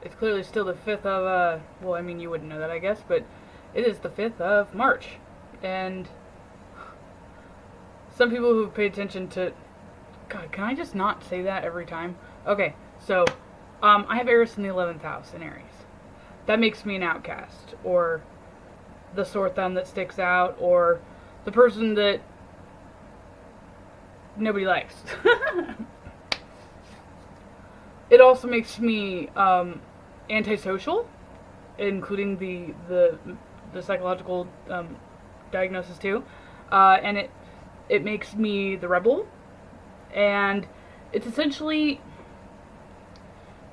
It's clearly still the 5th of, well, I mean, you wouldn't know that, I guess, but it is the 5th of March. And some people who pay attention to, God, can I just not say that every time? Okay, so, I have Eris in the 11th house in Aries. That makes me an outcast, or the sore thumb that sticks out, or the person that nobody likes. It also makes me antisocial, including the psychological diagnosis too, and it makes me the rebel, and it's essentially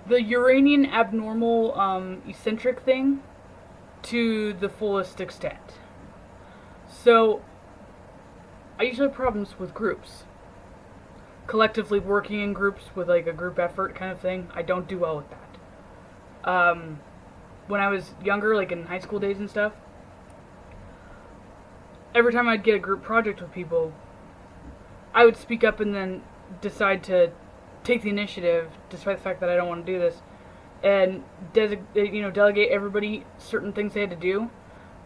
the Uranian abnormal eccentric thing to the fullest extent. So I usually have problems with groups. Collectively working in groups with like a group effort kind of thing, I don't do well with that. When I was younger, like in high school days and stuff, every time I'd get a group project with people, I would speak up and then decide to take the initiative, despite the fact that I don't want to do this, and delegate everybody certain things they had to do,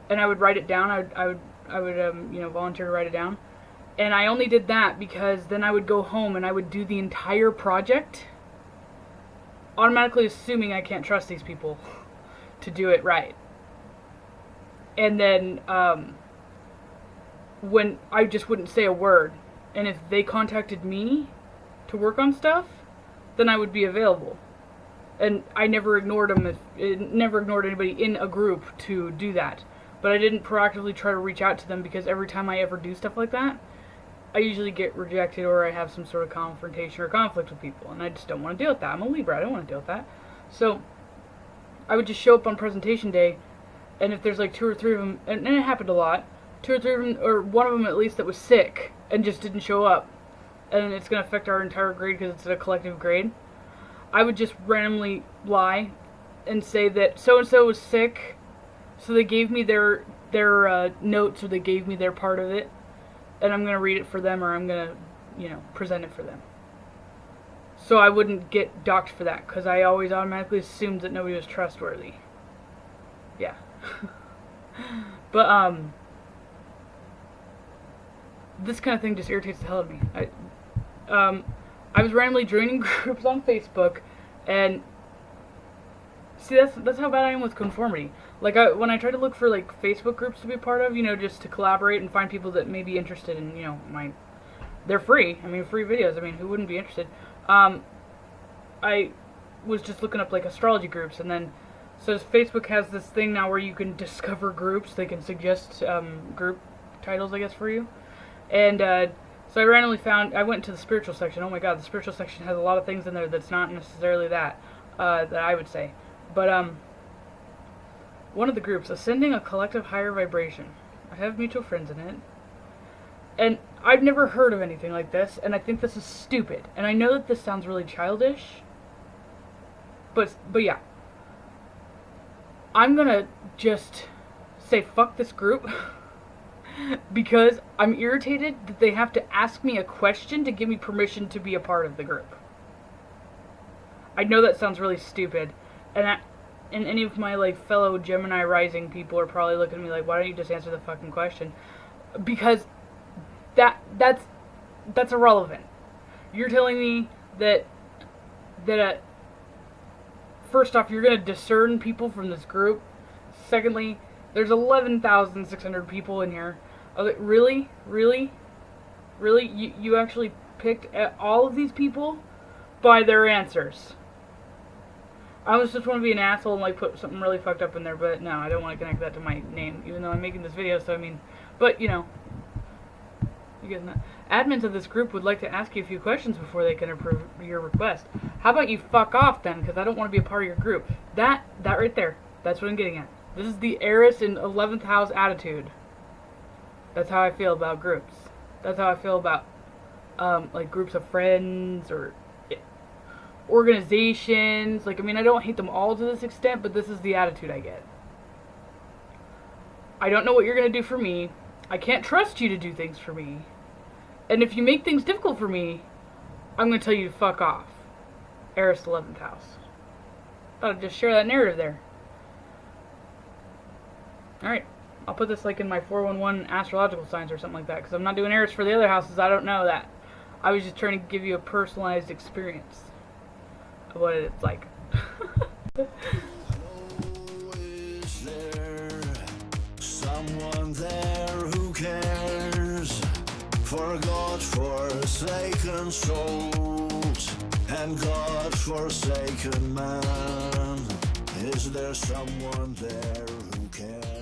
and I would write it down. I would volunteer to write it down. And I only did that because then I would go home and I would do the entire project, automatically assuming I can't trust these people to do it right. And then when I just wouldn't say a word, and if they contacted me to work on stuff, then I would be available. And I never ignored them. Never ignored anybody in a group to do that. But I didn't proactively try to reach out to them because every time I ever do stuff like that, I usually get rejected or I have some sort of confrontation or conflict with people, and I just don't want to deal with that. I'm a Libra, I don't want to deal with that. So I would just show up on presentation day, and if there's like 2 or 3 of them, and it happened a lot, 2 or 3 of them, or one of them at least that was sick and just didn't show up, and it's going to affect our entire grade because it's a collective grade, I would just randomly lie and say that so-and-so was sick, so they gave me their notes, or they gave me their part of it, and I'm going to read it for them, or I'm going to, present it for them. So I wouldn't get docked for that, because I always automatically assumed that nobody was trustworthy. Yeah. But, this kind of thing just irritates the hell out of me. I was randomly joining groups on Facebook, and see, that's how bad I am with conformity. Like, when I try to look for, like, Facebook groups to be a part of, just to collaborate and find people that may be interested in, they're free. I mean, free videos. I mean, who wouldn't be interested? I was just looking up, like, astrology groups, and then, so Facebook has this thing now where you can discover groups. They can suggest, group titles, I guess, for you. And, so I randomly I went to the spiritual section. Oh my god, the spiritual section has a lot of things in there that's not necessarily that I would say. But, one of the groups, Ascending a Collective Higher Vibration. I have mutual friends in it. And I've never heard of anything like this, and I think this is stupid. And I know that this sounds really childish, but yeah. I'm gonna just say fuck this group, because I'm irritated that they have to ask me a question to give me permission to be a part of the group. I know that sounds really stupid, and any of my, like, fellow Gemini rising people are probably looking at me like, why don't you just answer the fucking question? Because that's irrelevant. You're telling me that first off, you're going to discern people from this group. Secondly, there's 11,600 people in here. I was like, really? Really? Really? You actually picked all of these people by their answers? I was just want to be an asshole and, like, put something really fucked up in there, but no, I don't want to connect that to my name, even though I'm making this video, so I mean, but, you guys know. Admins of this group would like to ask you a few questions before they can approve your request. How about you fuck off, then, because I don't want to be a part of your group. That right there, that's what I'm getting at. This is the Eris in 11th house attitude. That's how I feel about groups. That's how I feel about, like, groups of friends, or organizations. Like, I mean, I don't hate them all to this extent, but this is the attitude I get. I don't know what you're going to do for me. I can't trust you to do things for me. And if you make things difficult for me, I'm going to tell you to fuck off. Eris 11th house. Gotta just share that narrative there. Alright. I'll put this like in my 411 astrological signs or something like that, because I'm not doing Eris for the other houses. I don't know that. I was just trying to give you a personalized experience of what it's like. Is there someone there who cares for God-forsaken souls and God-forsaken man? Is there someone there who cares?